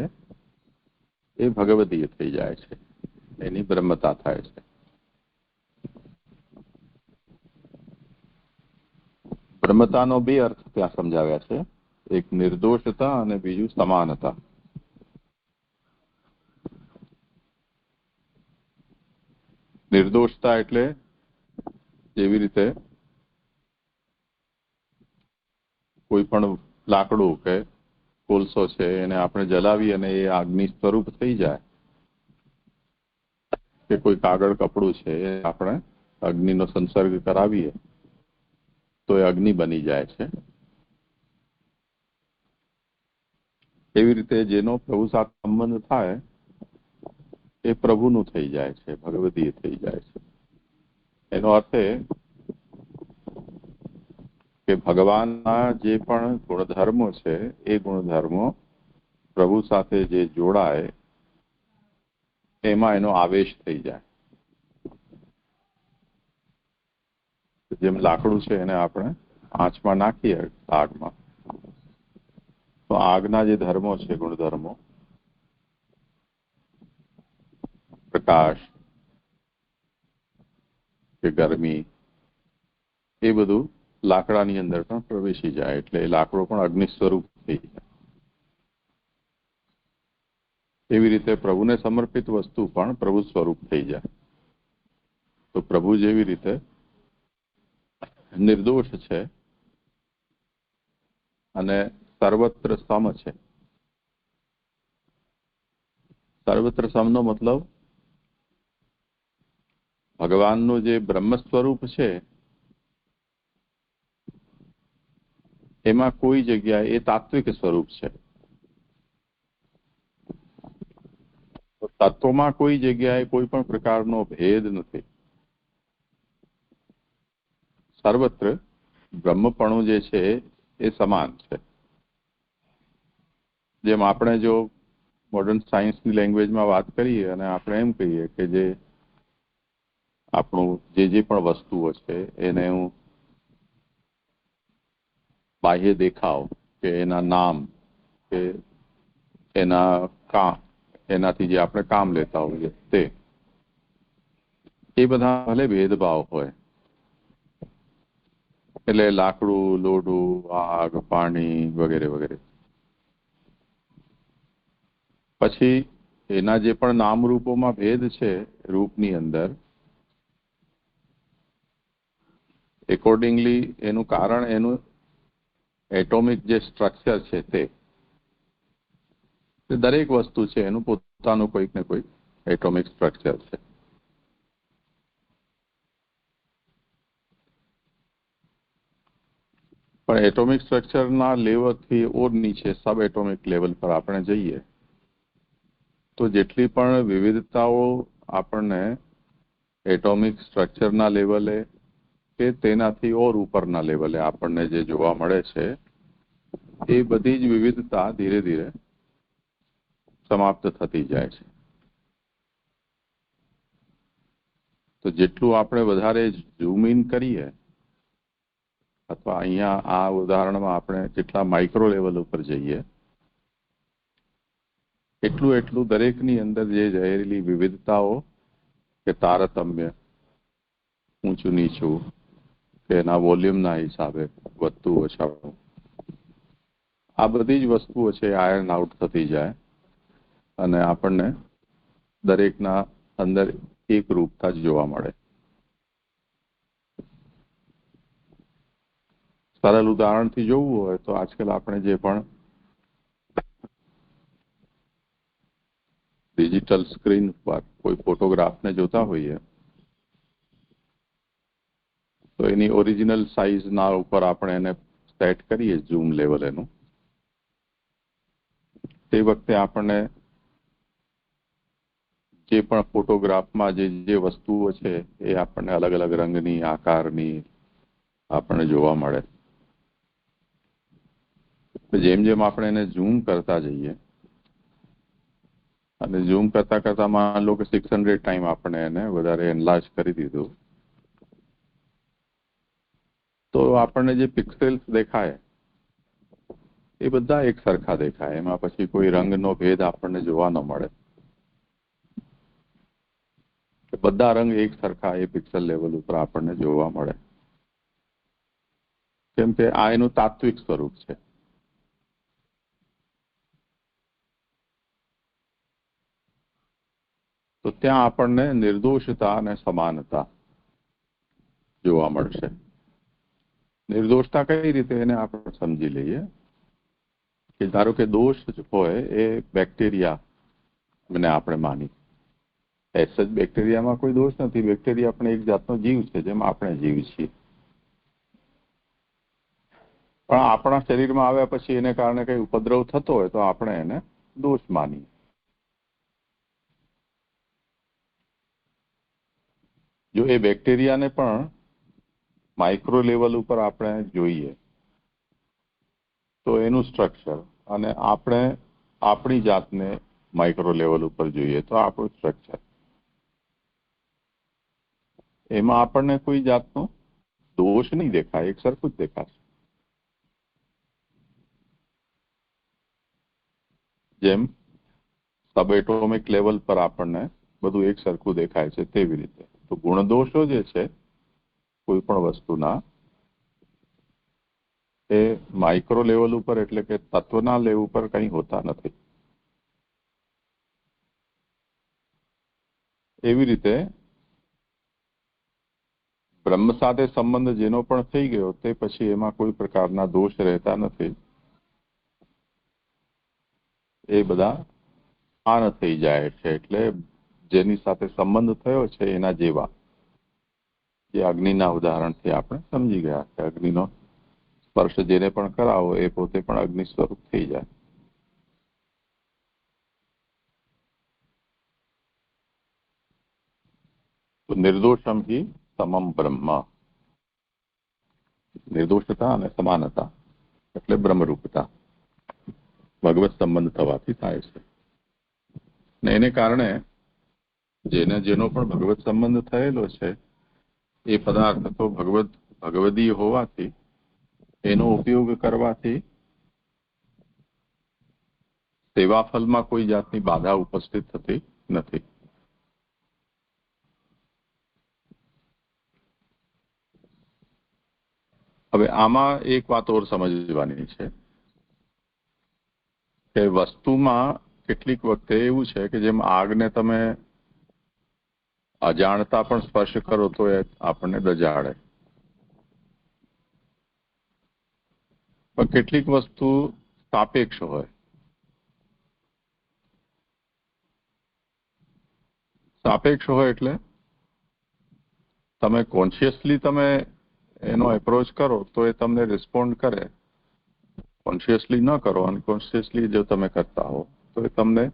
એ ભગવદીય થઈ જાય છે, એની બ્રહ્મતા થાય છે. બ્રહ્મતાનો બે અર્થ ત્યાં સમજાવ્યા છે, એક નિર્દોષતા અને બીજું સમાનતા. નિર્દોષતા એટલે જેવી રીતે કોઈ પણ લાકડું કે કોલસો છે એને આપણે જલાવી અને એ આગની સ્વરૂપ થઈ જાય, કે કોઈ કાગળ કપડું છે એ આપણે અગ્નિનો સંસર્ગ કરાવીએ તો એ અગ્નિ બની જાય છે. એવી રીતે જેનો પ્રભુ સાથે સંબંધ થાય એ પ્રભુનું થઈ જાય છે, ભગવદીય થઈ જાય છે. એનો અર્થ એ કે ભગવાનના જે પણ ગુણધર્મો છે એ ગુણધર્મો પ્રભુ સાથે જે જોડાય એમાં એનો આવેશ થઈ જાય. જેમ લાકડું છે એને આપણે આંચમાં નાખીએ આગમાં, તો આગના જે ધર્મો છે, ગુણધર્મો, પ્રકાશ કે ગરમી, એ બધું લાકડાની અંદર પણ પ્રવેશી જાય, એટલે એ લાકડો પણ અગ્નિ સ્વરૂપ થઈ જાય. એવી રીતે પ્રભુને સમર્પિત વસ્તુ પણ પ્રભુ સ્વરૂપ થઈ જાય. તો પ્રભુ જેવી રીતે નિર્દોષ છે અને સર્વત્ર સમ છે. સર્વત્ર સમનો મતલબ ભગવાનનું જે બ્રહ્મ સ્વરૂપ છે એમાં કોઈ જગ્યાએ એ તાત્વિક સ્વરૂપ છે. તો તત્વમાં કોઈ જગ્યાએ કોઈ પણ પ્રકારનો ભેદ નથી. સર્વત્ર બ્રહ્મપણું જે છે એ સમાન છે. જેમ આપણે જો મોડર્ન સાયન્સની લેંગ્વેજમાં વાત કરીએ અને આપણે એમ કહીએ કે જે આપણું જે પણ વસ્તુઓ છે એને હું બાહ્ય દેખાવ કે એના નામ કે એના કામ, એનાથી જે આપણે કામ લેતા હોઈએ તે, એ બધા ભલે ભેદભાવ હોય, એટલે લાકડું, લોઢું, આગ, પાણી વગેરે વગેરે, પછી એના જે પણ નામરૂપોમાં ભેદ છે રૂપની અંદર, એકોર્ડિંગલી એનું કારણ એનું એટોમિક જે સ્ટ્રક્ચર છે તે દરેક વસ્તુ છે એનું પોતાનું કોઈક ને કોઈક એટોમિક સ્ટ્રક્ચર છે. પણ એટોમિક સ્ટ્રક્ચરના લેવલથી ઓર નીચે સબ એટોમિક લેવલ પર આપણે જઈએ તો જેટલી પણ વિવિધતાઓ આપણને એટોમિક સ્ટ્રક્ચરના લેવલે કે તેનાથી ઓર ઉપરના લેવલે આપણને જે જોવા મળે છે એ બધી જ વિવિધતા ધીરે ધીરે સમાપ્ત થતી જાય છે. તો જેટલું આપણે વધારે ઝૂમ ઇન કરીએ, અથવા અહીંયા આ ઉદાહરણમાં આપણે જેટલા માઇક્રો લેવલ ઉપર જઈએ એટલું દરેકની અંદર જે રહેલી વિવિધતાઓ કે તારતમ્ય, ઊંચું નીચું કે એના વોલ્યુમના હિસાબે વધતું ઓછાનું, આ બધી જ વસ્તુઓ છે આયર્ન આઉટ થતી જાય અને આપણને દરેકના અંદર એક રૂપતા જ જોવા મળે. સરળ ઉદાહરણથી જોવું હોય તો આજકાલ આપણે જે પણ ડિજિટલ સ્ક્રીન પર કોઈ ફોટોગ્રાફને જોતા હોઈએ તો એની ઓરિજિનલ સાઇઝના ઉપર આપણે એને સેટ કરીએ ઝૂમ લેવલ એનું, તે વખતે આપણને જે પણ ફોટોગ્રાફમાં જે વસ્તુઓ છે એ આપણને અલગ અલગ રંગની, આકારની આપણને જોવા મળે. જેમ જેમ આપણે એને ઝૂમ કરતા જઈએ અને ઝૂમ કરતા કરતા માન લો કે 600 ટાઈમ આપણે એને વધારે એનલાર્જ કરી દીધું તો આપણને જે પિક્સેલ્સ દેખાય એ બધા એક સરખા દેખાય. એમાં પછી કોઈ રંગનો ભેદ આપણને જોવા ન મળે. બધા રંગ એક સરખા એ પિક્સેલ લેવલ ઉપર આપણને જોવા મળે, કેમ કે આ એનું તાત્વિક સ્વરૂપ છે. તો ત્યાં આપણને નિર્દોષતા અને સમાનતા જોવા મળશે. નિર્દોષતા કઈ રીતે એને આપણે સમજી લઈએ કે ધારો કે દોષ હોય એ બેક્ટેરિયા મને આપણે માની, એસ જ બેક્ટેરિયામાં કોઈ દોષ નથી. બેક્ટેરિયા પણ એક જાતનો જીવ છે જેમ આપણે જીવ છીએ, પણ આપણા શરીરમાં આવ્યા પછી એને કારણે કઈ ઉપદ્રવ થતો હોય તો આપણે એને દોષ માનીએ. જો એ બેક્ટેરિયાને પણ માઇક્રો લેવલ ઉપર આપણે જોઈએ તો એનું સ્ટ્રક્ચર, અને આપણે આપણી જાતને માઇક્રો લેવલ ઉપર જોઈએ તો આપણું સ્ટ્રક્ચર, એમાં આપણને કોઈ જાતનો દોષ નહીં દેખાય, એક સરખું જ દેખાશે. જેમ સબ એટોમિક લેવલ પર આપણને બધું એક સરખું દેખાય છે તેવી રીતે તો ગુણદોષો જે છે કોઈ પણ વસ્તુના એ માઇક્રો લેવલ ઉપર એટલે કે તત્વના લેવલ ઉપર કંઈ હોતા નથી. એવી રીતે બ્રહ્મ સાથે સંબંધ જેનો પણ થઈ ગયો તે પછી એમાં કોઈ પ્રકારના દોષ રહેતા નથી. એ બધા આન થઈ જાય છે. એટલે જેની સાથે સંબંધ થયો છે એના જેવા, જે અગ્નિના ઉદાહરણથી આપણે સમજી ગયા કે અગ્નિનો સ્પર્શ જેને પણ કરાવો એ પોતે પણ અગ્નિ સ્વરૂપ થઈ જાય. તો નિર્દોષમ હિ સમમ બ્રહ્મ, નિર્દોષતા અને સમાનતા એટલે બ્રહ્મરૂપતા ભગવત સંબંધ થવાથી થાય છે. ને એને કારણે જેનો પણ ભગવત સંબંધ થયેલો છે એ પદાર્થ તો ભગવદીય હોવાથી એનો ઉપયોગ કરવાથી સેવાફલમાં કોઈ જાતની બાધા ઉપસ્થિત થતી નથી. હવે આમાં એક વાત ઓર સમજવાની છે કે વસ્તુમાં કેટલીક વખતે એવું છે કે જેમ આગને તમે અજાણતા પણ સ્પર્શ કરો તો એ આપણને દજાડે, પણ કેટલીક વસ્તુ સાપેક્ષ હોય. સાપેક્ષ હોય એટલે તમે કોન્શિયસલી તમે એનો એપ્રોચ કરો તો એ તમને રિસ્પોન્ડ કરે, કોન્શિયસલી ન કરો, અનકોન્શિયસલી જો તમે કરતા હો તો એ તમને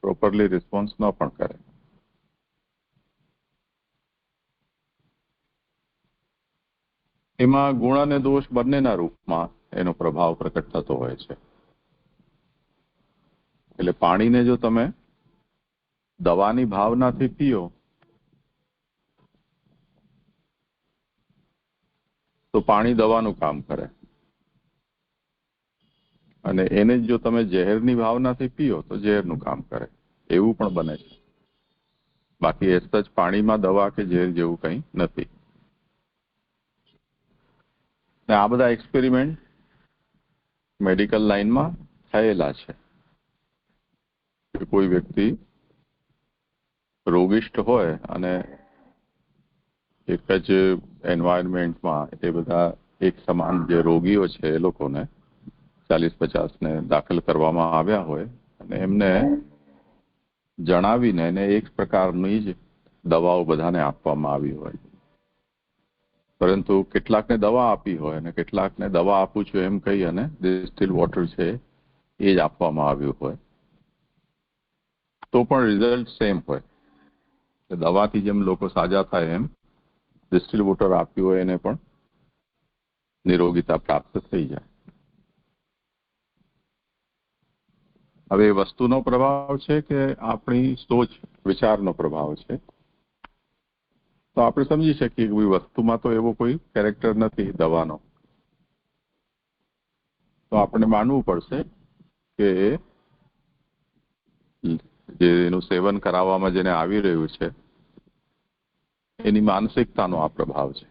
પ્રોપરલી રિસ્પોન્સ ન પણ કરે. એમાં ગુણ અને દોષ બંનેના રૂપમાં એનો પ્રભાવ પ્રકટ થતો હોય છે. એટલે પાણીને જો તમે દવાની ભાવનાથી પીઓ તો પાણી દવાનું કામ કરે, અને એને જો તમે ઝેરની ભાવનાથી પીઓ તો ઝેરનું કામ કરે. એવું પણ બને છે. બાકી એ જ પાણીમાં દવા કે ઝેર જેવું કંઈ નથી. ને આ બધા એક્સપેરિમેન્ટ મેડિકલ લાઈનમાં થયેલા છે. કોઈ વ્યક્તિ રોગિષ્ઠ હોય અને એક જ એન્વાયરમેન્ટમાં એ બધા એક સમાન જે રોગીઓ છે એ લોકોને 40-50 ને દાખલ કરવામાં આવ્યા હોય અને એમને જણાવીને એને એક પ્રકારની જ દવાઓ બધાને આપવામાં આવી હોય, પરંતુ કેટલાકને દવા આપી હોય અને કેટલાકને દવા આપું છું એમ કહી અને ડિસ્ટિલ વોટર છે એ જ આપવામાં આવ્યું હોય, તો પણ રિઝલ્ટ સેમ હોય. દવાથી જેમ લોકો સાજા થાય એમ ડિસ્ટિલ વોટર આપ્યું હોય એને પણ નિરોગીતા પ્રાપ્ત થઈ જાય. હવે વસ્તુનો પ્રભાવ છે કે આપણી સોચ વિચારનો પ્રભાવ છે. તો આપણે સમજી શકીએ કે વસ્તુમાં તો એવો કોઈ કેરેક્ટર નથી દવાનો, તો આપણે માનવું પડશે કે જે એનું સેવન કરાવવામાં જેને આવી રહ્યું છે એની માનસિકતાનો આ પ્રભાવ છે.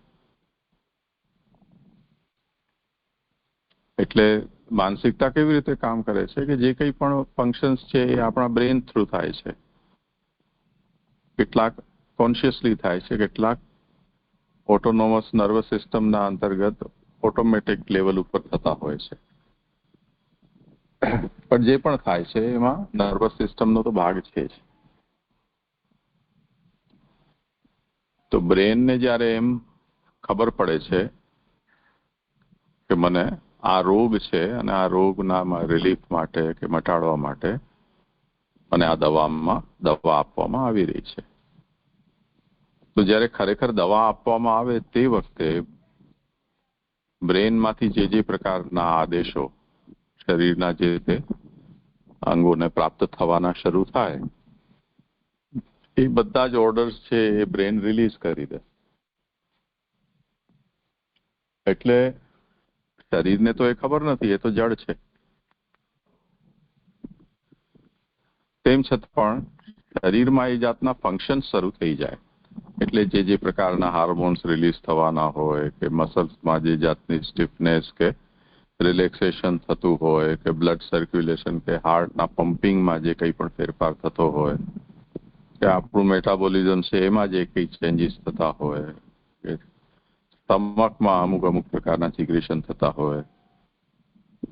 એટલે માનસિકતા કેવી રીતે કામ કરે છે કે જે કંઈ પણ ફંક્શન્સ છે એ આપણા બ્રેન થ્રુ થાય છે. કેટલાક કોન્શિયસલી થાય છે, કેટલાક ઓટોનોમસ નર્વસ સિસ્ટમના અંતર્ગત ઓટોમેટિક લેવલ ઉપર થતા હોય છે. પણ જે પણ થાય છે એમાં નર્વસ સિસ્ટમનો તો ભાગ છે જ. તો બ્રેનને જ્યારે એમ ખબર પડે છે કે મને આ રોગ છે અને આ રોગના રિલીફ માટે કે મટાડવા માટે અને આ દવા આપવામાં આવી રહી છે, તો જ્યારે ખરેખર દવા આપવામાં આવે તે વખતે બ્રેનમાંથી જે પ્રકારના આદેશો શરીરના જે તે અંગોને પ્રાપ્ત થવાના શરૂ થાય એ બધા જ ઓર્ડર્સ છે એ બ્રેન રિલીઝ કરી દે. એટલે શરીરને તો એ ખબર નથી, એ તો જડ છે. તેમ છતાં પણ શરીરમાં એ જાતના ફંક્શન શરૂ થઈ જાય. એટલે જે પ્રકારના હાર્મોન્સ રિલીઝ થવાના હોય કે મસલ્સમાં જે જાતની સ્ટીફનેસ કે રિલેક્સેશન થતું હોય કે બ્લડ સર્ક્યુલેશન કે હાર્ટના પમ્પિંગમાં જે કંઈ પણ ફેરફાર થતો હોય કે આપણું મેટાબોલિઝમ છે એમાં જે કંઈ ચેન્જીસ થતા હોય કે સ્ટમકમાં અમુક પ્રકારના સિક્રેશન થતા હોય,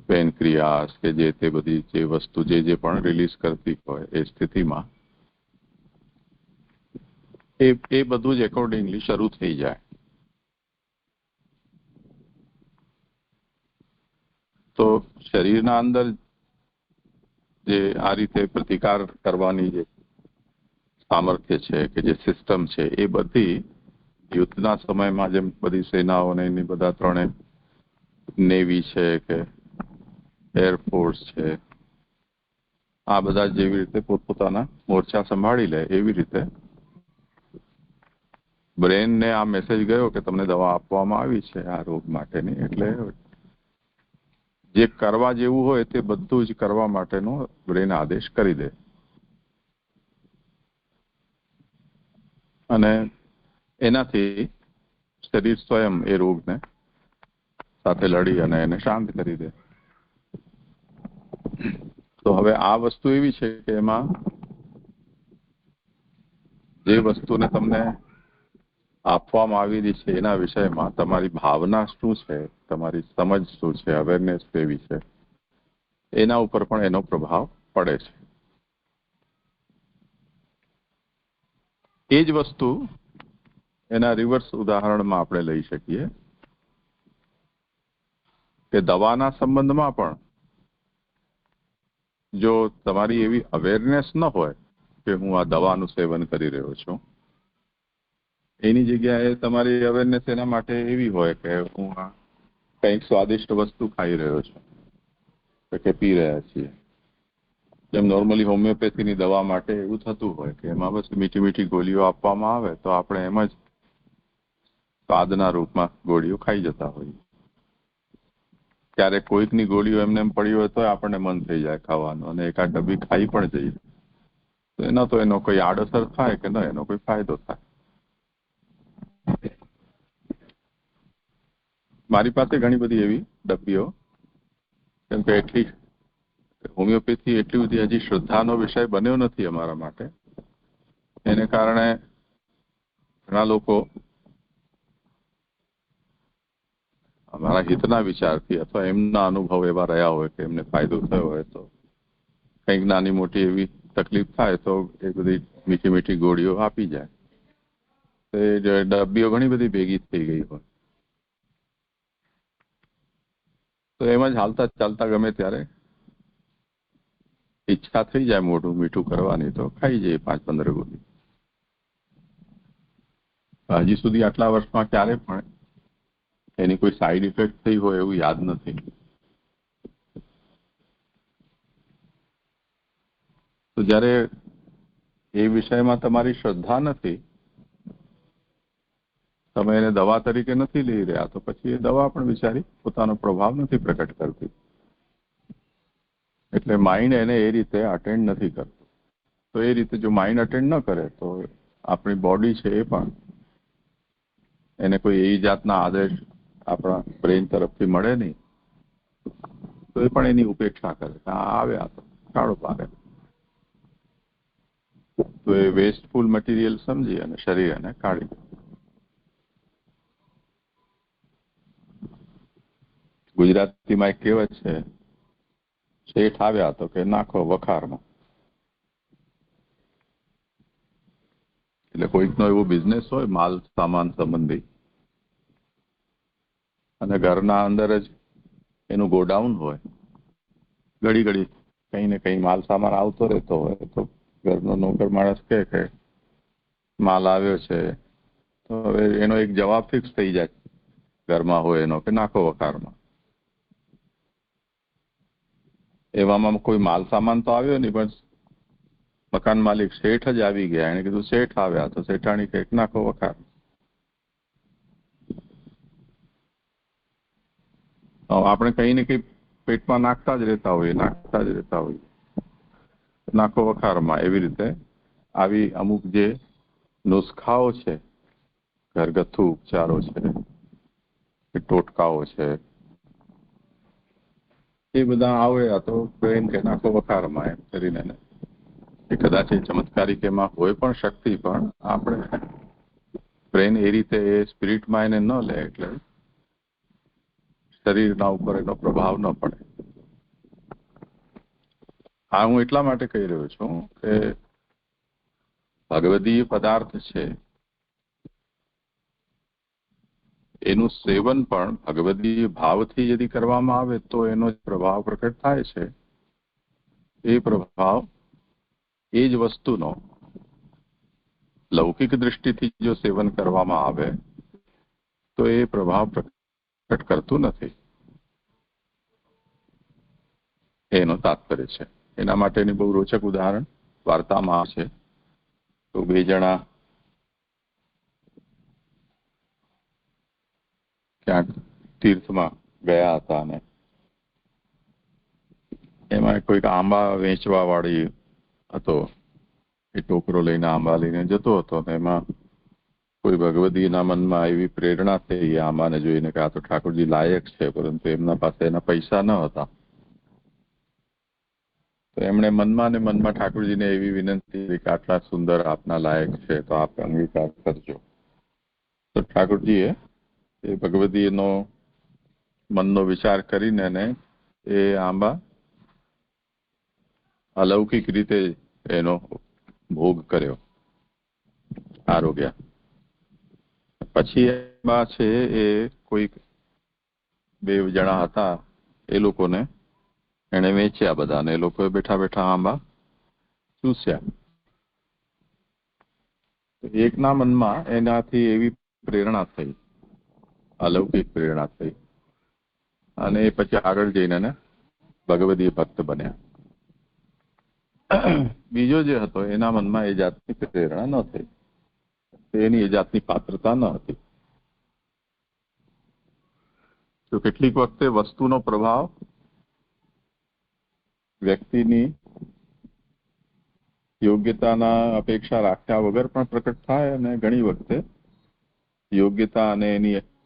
પેનક્રિયાસ કે જે તે બધી જે વસ્તુ જે પણ રિલીઝ કરતી હોય એ સ્થિતિમાં એ બધું જ એકોર્ડિંગલી શરૂ થઈ જાય. તો શરીરના અંદર જે આ રીતે પ્રતિકાર કરવાની જે સામર્થ્ય છે કે જે સિસ્ટમ છે એ બધી યુદ્ધના સમયમાં જેમ બધી સેનાઓને એની બધા ત્રણે નેવી છે કે એરફોર્સ છે, આ બધા જેવી રીતે પોતપોતાના મોરચા સંભાળી લે એવી રીતે બ્રેનને આ મેસેજ ગયો કે તમને દવા આપવામાં આવી છે આ રોગ માટેની, એટલે જે કરવા જેવું હોય તે બધું જ કરવા માટેનો બ્રેન આદેશ કરી દે અને એનાથી શરીર સ્વયં એ રોગને સાથે લડી અને એને શાંત કરી દે. તો હવે આ વસ્તુ એવી છે કે એમાં જે વસ્તુને તમને આપવામાં આવેલી છે એના વિષયમાં તમારી ભાવના શું છે, તમારી સમજ શું છે, અવેરનેસ કેવી છે, એના ઉપર પણ એનો પ્રભાવ પડે છે. એ જ વસ્તુ એના રિવર્સ ઉદાહરણમાં આપણે લઈ શકીએ કે દવાના સંબંધમાં પણ જો તમારી એવી અવેરનેસ ન હોય કે હું આ દવાનું સેવન કરી રહ્યો છું, એની જગ્યાએ તમારી અવેરનેસ એના માટે એવી હોય કે હું આ કંઈક સ્વાદિષ્ટ વસ્તુ ખાઈ રહ્યો છું કે પી રહ્યા છીએ. જેમ નોર્મલી હોમિયોપેથીની દવા માટે એવું થતું હોય કે એમાં બસ મીઠી મીઠી ગોળીઓ આપવામાં આવે તો આપણે એમ જ સ્વાદના રૂપમાં ગોળીઓ ખાઈ જતા હોઈએ. ક્યારેક કોઈકની ગોળીઓ એમને એમ પડી હોય તો આપણને મન થઈ જાય ખાવાનું અને એકાદ ડબ્બી ખાઈ પણ જઈએ તો એનો કોઈ આડઅસર થાય કે ન એનો કોઈ ફાયદો થાય. મારી પાસે ઘણી બધી એવી ડબ્બીઓ, કેમ કે એટલી હોમિયોપેથી એટલી બધી હજી શ્રદ્ધાનો વિષય બન્યો નથી અમારા માટે, એને કારણે ઘણા લોકો અમારા હિતના વિચારથી અથવા એમના અનુભવ એવા રહ્યા હોય કે એમને ફાયદો થયો હોય તો કંઈક નાની મોટી એવી તકલીફ થાય તો એ બધી મીઠી મીઠી ગોળીઓ આપી જાય. તો એ ડબ્બીઓ ઘણી બધી ભેગી થઈ ગઈ હોય તો એમ જ હાલતા ચાલતા ગમે ત્યારે ઈચ્છા થઈ જાય મોઢું મીઠું કરવાની તો ખાઈ જઈએ 5-15 ગોળી. હજી સુધી આટલા વર્ષમાં ક્યારે પણ એની કોઈ સાઈડ ઇફેક્ટ થઈ હોય એવું યાદ નથી. તો જ્યારે એ વિષયમાં તમારી શ્રદ્ધા નથી, તમે એને દવા તરીકે નથી લઈ રહ્યા, તો પછી એ દવા પણ બિચારી પોતાનો પ્રભાવ નથી પ્રકટ કરતી. એટલે માઇન્ડ એને એ રીતે અટેન્ડ નથી કરતું. તો એ રીતે જો માઇન્ડ અટેન્ડ ન કરે તો આપણી બોડી છે એ પણ એને કોઈ એવી જાતના આદેશ આપણા બ્રેન તરફથી મળે નહીં તો એ પણ એની ઉપેક્ષા કરે. આવ્યા તો કાળો પાડે, તો એ વેસ્ટફુલ મટીરિયલ સમજી અને શરીર એને કાઢી દે. ગુજરાતીમાં એક કહેવત છે, શેઠ આવ્યા તો કે નાખો વખારમાં. એટલે કોઈકનો એવો બિઝનેસ હોય માલ સામાન સંબંધી અને ઘરના અંદર જ એનું ગોડાઉન હોય, ઘડી ઘડી કઈ ને કઈ માલ સામાન આવતો રહેતો હોય તો ઘરનો નોકર માણસ કે માલ આવ્યો છે તો હવે એનો એક જવાબ ફિક્સ થઈ જાય ઘરમાં હોય એનો કે નાખો વખારમાં. એવામાં કોઈ માલ સામાન તો આવ્યો નહીં, પણ મકાન માલિક શેઠ જ આવી ગયા. એને કીધું શેઠ આવ્યા તો શેઠાણી કે નાખો વખાર. આપણે કઈ ને કઈ પેટમાં નાખતા જ રહેતા હોઈએ, નાખો વખારમાં. એવી રીતે આવી અમુક જે નુસ્ખાઓ છે, ઘરગથ્થુ ઉપચારો છે, ટોટકાઓ છે, એ બધા આવે તો બ્રેન કે નાખો વખારમાં એમ કરીને એ કદાચ એ ચમત્કારી કે એમાં હોય પણ શક્તિ, પણ આપણે બ્રેન એ રીતે એ સ્પિરિટમાં એને ન લે એટલે શરીરના ઉપર એનો પ્રભાવ ન પડે. આ હું એટલા માટે કહી રહ્યો છું કે ભગવદીય પદાર્થ છે એનું સેવન પણ ભગવદીય ભાવથી यदि કરવામાં આવે તો એનો પ્રભાવ પ્રકટ થાય છે. એ પ્રભાવ એ જ વસ્તુનો લૌકિક દ્રષ્ટિથી જો સેવન કરવામાં આવે તો એ પ્રભાવ પ્રકટ કરતું નથી, એનો તાત્પર્ય છે. એના માટેની બહુ રોચક ઉદાહરણ વાર્તામાં છે. તો બે જણા ક્યાંક તીર્થમાં ગયા હતા અને એમાં કોઈક આંબા વેચવા વાળી હતો. એ ટોકરો લઈને આંબા લઈને જતો હતો અને એમાં કોઈ ભગવદીના મનમાં એવી પ્રેરણા થઈ આંબાને જોઈને કે આ તો ઠાકોરજી લાયક છે, પરંતુ એમના પાસે એના પૈસા ન હતા. તો એમણે મનમાં ને મનમાં ઠાકોરજીને એવી વિનંતી કરી કે આટલા સુંદર આપના લાયક છે તો આપ અંગીકાર કરજો. તો ઠાકોરજીએ એ ભગવદીનો મનનો વિચાર કરીને એ આંબા અલૌકિક રીતે એનો ભોગ કર્યો, આરોગ્ય. પછી એમાં છે એ કોઈક બે જણા હતા, એ લોકોને એને વેચ્યા બધાને. એ લોકોએ બેઠા બેઠા આંબા ચૂસ્યા. એકના મનમાં એનાથી એવી પ્રેરણા થઈ, અલૌકિક પ્રેરણા થઈ, અને એ પછી આગળ જઈને ભગવદી ભક્ત બન્યા. બીજો જે હતો એના મનમાં એ જાતની પ્રેરણા ન થઈ, એની એ જાતની પાત્રતા ન હતી. તો કેટલીક વખતે વસ્તુનો પ્રભાવ વ્યક્તિની યોગ્યતાના અપેક્ષા રાખ્યા વગર પણ પ્રકટ થાય, અને ઘણી વખતે યોગ્યતા અને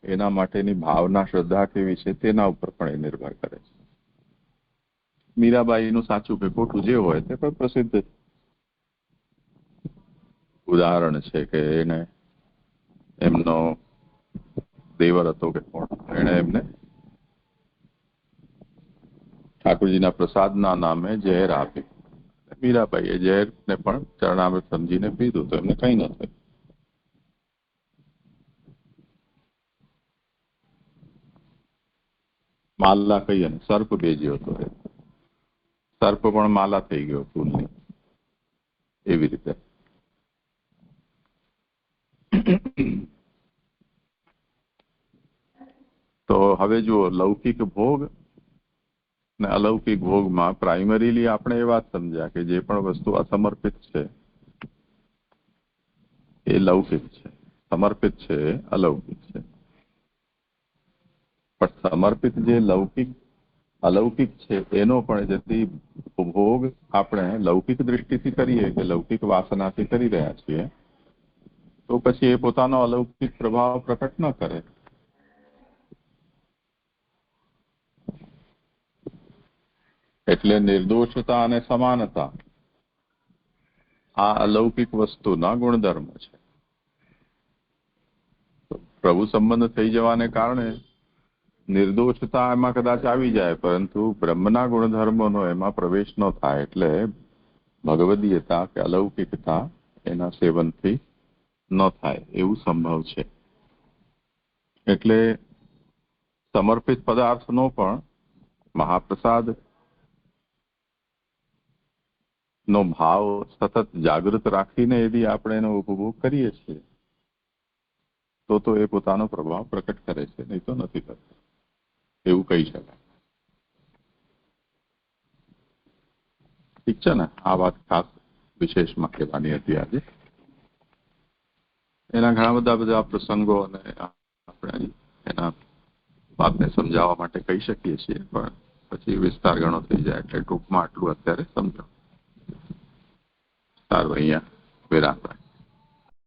એના માટેની ભાવના, શ્રદ્ધા કેવી છે તેના ઉપર પણ એ નિર્ભર કરે છે. મીરાબાઈનું સાચું કે ખોટું જે હોય તે પણ પ્રસિદ્ધ ઉદાહરણ છે કે એને એમનો દેવર હતો કે કોણ, એને એમને ઠાકોરજીના પ્રસાદના નામે ઝેર આપી. મીરાબાઈએ ઝેરને પણ ચરણામૃત સમજીને પીધું તો એમને કઈ ન થયું. માલા કહી અને સર્પ બેજ્યો હતો, સર્પ પણ માલા થઈ ગયો ફૂલની. એવી રીતે તો હવે જુઓ, લૌકિક ભોગ ને અલૌકિક ભોગમાં પ્રાઇમરીલી આપણે એ વાત સમજ્યા કે જે પણ વસ્તુ અસમર્પિત છે એ લૌકિક છે, સમર્પિત છે એ અલૌકિક છે. પણ સમર્પિત જે લૌકિક અલૌકિક છે એનો પણ જેથી ભોગ આપણે લૌકિક દૃષ્ટિથી કરીએ કે લૌકિક વાસનાથી કરી રહ્યા છીએ, તો પછી એ પોતાનો અલૌકિક પ્રભાવ પ્રકટ ન કરે. એટલે નિર્દોષતા અને સમાનતા આ અલૌકિક વસ્તુના ગુણધર્મ છે. પ્રભુ સંબંધ થઈ જવાને કારણે નિર્દોષતા એમાં કદાચ આવી જાય, પરંતુ બ્રહ્મના ગુણધર્મોનો એમાં પ્રવેશ ન થાય. એટલે ભગવદીયતા કે અલૌકિકતા એના સેવનથી ન થાય એવું સંભવ છે. એટલે સમર્પિત પદાર્થનો પણ મહાપ્રસાદ નો ભાવ સતત જાગૃત રાખીને यदि આપણે એનો ઉપભોગ કરીએ છીએ તો એ પોતાનો પ્રભાવ પ્રકટ કરે છે, નહીં તો નથી કરતો એવું કહી શકાય. ઠીક છે ને? આ વાત ખાસ વિશેષમાં કહેવાની હતી આજે. એના ઘણા બધા પ્રસંગો અને આપણે એના વાતને સમજાવવા માટે કહી શકીએ છીએ, પણ પછી વિસ્તાર ઘણો થઈ જાય, એટલે ટૂંકમાં આટલું અત્યારે સમજો. સારું, અહીંયા વિરામ.